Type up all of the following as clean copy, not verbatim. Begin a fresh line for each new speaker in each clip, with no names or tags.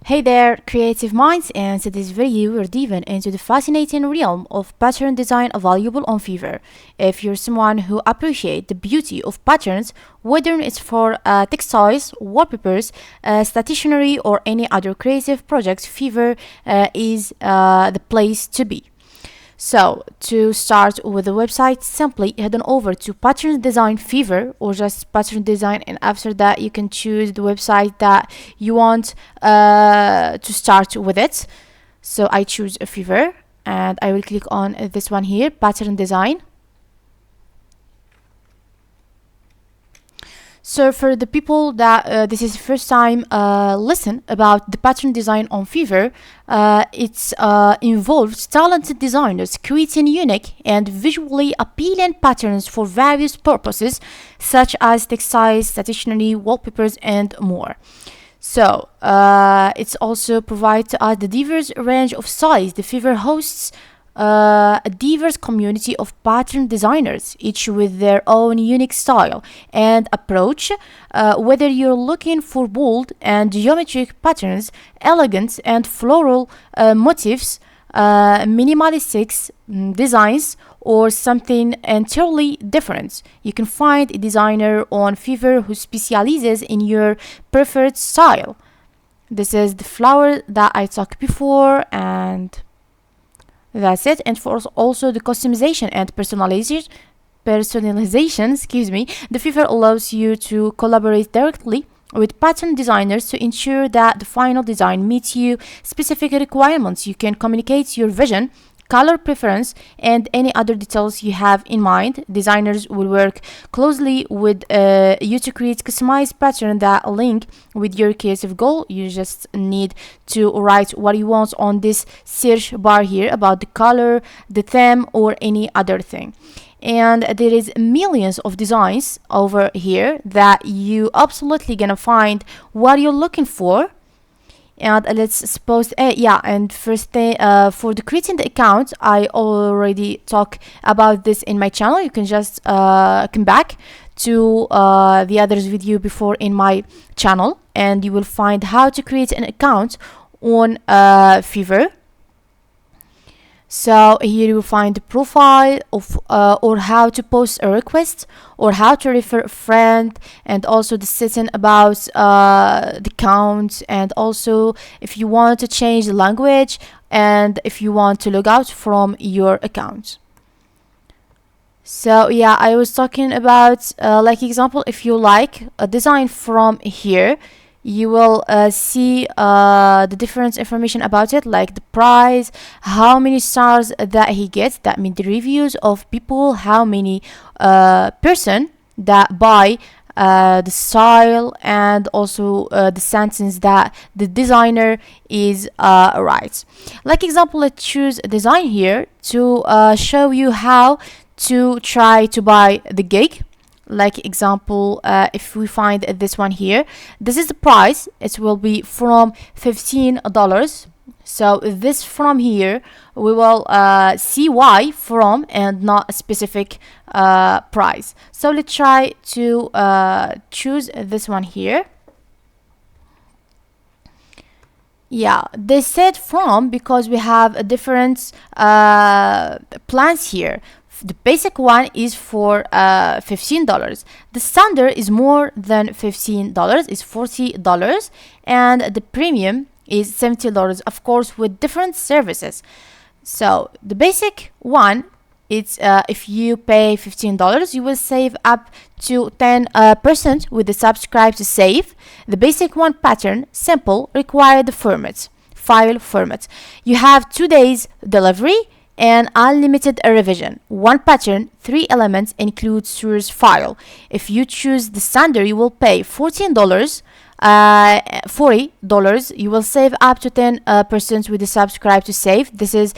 Hey there, creative minds, and in this video we're diving into the fascinating realm of pattern design available on Fiverr. If you're someone who appreciates the beauty of patterns, whether it's for textiles, wallpapers, stationery, or any other creative projects, Fiverr is the place to be. So to start with the website, simply head on over to pattern design Fiverr or just pattern design, and after that you can choose the website that you want to start with it. So I choose a Fiverr and I will click on this one here, pattern design. So for the people that this is the first time listen about the pattern design on Fiverr, it involves talented designers creating unique and visually appealing patterns for various purposes such as textiles, stationery, wallpapers, and more. So it's also provides us the diverse range of styles. The Fiverr hosts a diverse community of pattern designers, each with their own unique style and approach. Whether you're looking for bold and geometric patterns, elegant and floral motifs, minimalistic designs, or something entirely different, you can find a designer on Fiverr who specializes in your preferred style. This is the flower that I talked before, and that's it. And for also the customization and personalization, the Fiverr allows you to collaborate directly with pattern designers to ensure that the final design meets your specific requirements. You can communicate your vision, color preference, and any other details you have in mind. Designers will work closely with you to create customized pattern that link with your creative goal. You just need to write what you want on this search bar here about the color, the theme, or any other thing. And there is millions of designs over here that you absolutely gonna find what you're looking for. And let's suppose and first thing, for the creating the account, I already talked about this in my channel. You can just come back to the others video before in my channel, and you will find how to create an account on Fiverr. So here you will find the profile of or how to post a request, or how to refer a friend, and also the setting about the count, and also if you want to change the language, and if you want to log out from your account. So yeah, I was talking about like example, if you like a design from here, you will see the different information about it, like the price, how many stars that he gets, that means the reviews of people, how many person that buy the style, and also the sentence that the designer is right. Like example, let's choose a design here to show you how to try to buy the gig. Like example, if we find this one here, this is the price. It will be from $15. So this from here, we will see why from and not a specific price. So let's try to choose this one here. Yeah, they said from because we have a different plans here. The basic one is for $15. The standard is more than $15, is $40, and the premium is $70, of course, with different services. So the basic one, it's if you pay $15, you will save up to 10% with the subscribe to save. The basic one pattern, simple, require the file format. You have 2 days delivery and unlimited revision. One pattern, 3 elements, includes source file. If you choose the standard, you will pay $14, $40. You will save up to 10% with the subscribe to save. This is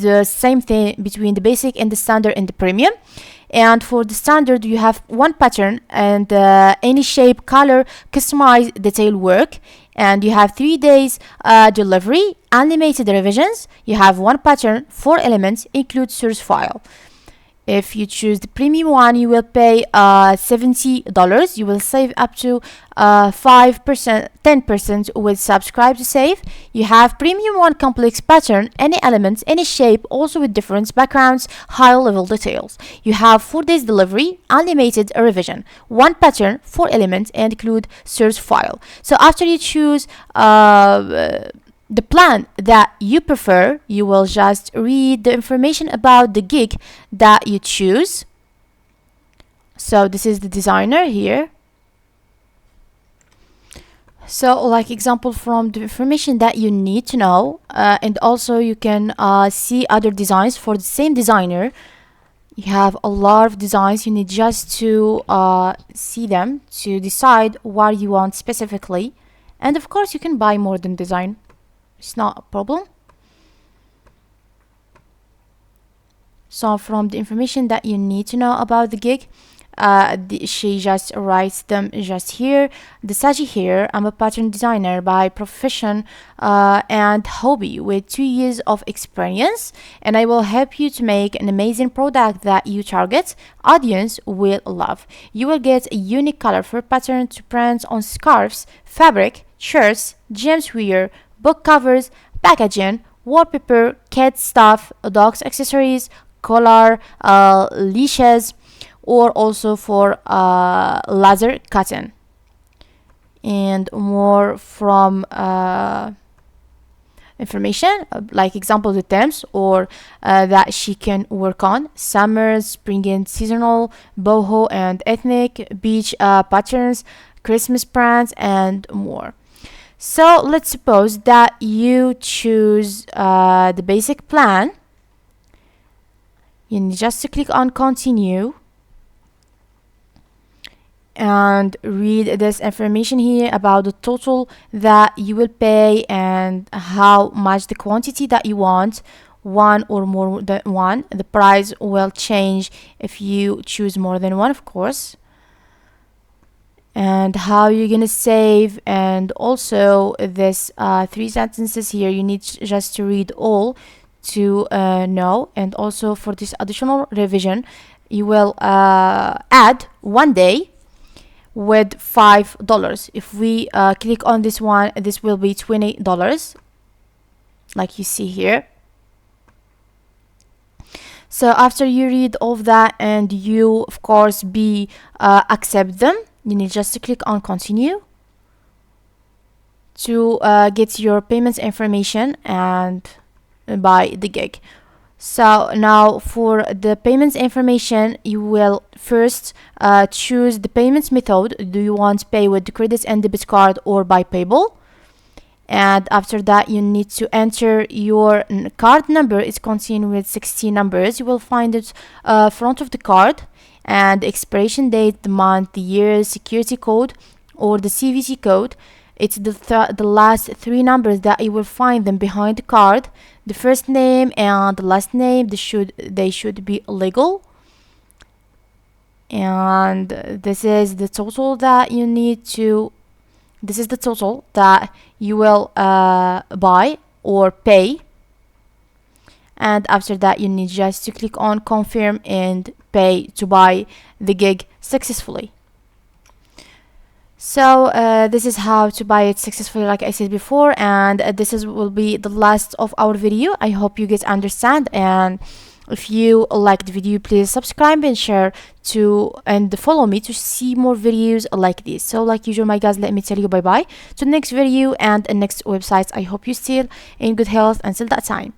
the same thing between the basic and the standard and the premium. And for the standard, you have one pattern and any shape, color, customized detail work. And you have 3 days delivery, unlimited revisions. You have one pattern, 4 elements, include source file. If you choose the premium one, you will pay $70. You will save up to 5%, 10% with subscribe to save. You have premium one, complex pattern, any elements, any shape, also with different backgrounds, high level details. You have 4 days delivery, unlimited revision, one pattern, 4 elements, and include source file. So after you choose the plan that you prefer, you will just read the information about the gig that you choose. So this is the designer here. So like example from the information that you need to know, and also you can see other designs for the same designer. You have a lot of designs. You need just to see them to decide what you want specifically, and of course you can buy more than design. It's not a problem. So from the information that you need to know about the gig, she just writes them just here. The Saji here, I'm a pattern designer by profession and hobby with 2 years of experience, and I will help you to make an amazing product that your target audience will love. You will get a unique colorful pattern to print on scarves, fabric, shirts, gemswear, book covers, packaging, wallpaper, kids stuff, dogs accessories, collar, leashes, or also for laser cutting. And more from information, like example the themes or that she can work on: summer, spring and seasonal, boho and ethnic, beach patterns, Christmas prints, and more. So let's suppose that you choose the basic plan. You need just to click on continue and read this information here about the total that you will pay and how much the quantity that you want, one or more than one. The price will change if you choose more than one, of course, and how you're gonna save. And also this 3 sentences here, you need just to read all to know. And also for this additional revision, you will add 1 day with $5. If we click on this one, this will be $20, like you see here. So after you read all of that and you of course accept them, you need just to click on continue to get your payments information and buy the gig. So now for the payments information, you will first choose the payments method. Do you want to pay with the credit and debit card or by PayPal? And after that, you need to enter your card number. It's contained with 16 numbers. You will find it front of the card, and the expiration date, the month, the year, security code or the CVC code. It's the last 3 numbers that you will find them behind the card. The first name and the last name, they should be legal. And this is the total that you need to. This is the total that you will buy or pay. And after that, you need just to click on confirm and pay to buy the gig successfully. So this is how to buy it successfully, like I said before, and will be the last of our video. I hope you guys understand, and if you like the video, please subscribe and share and follow me to see more videos like this. So like usual, my guys, let me tell you bye bye to the next video and the next websites. I hope you still in good health until that time.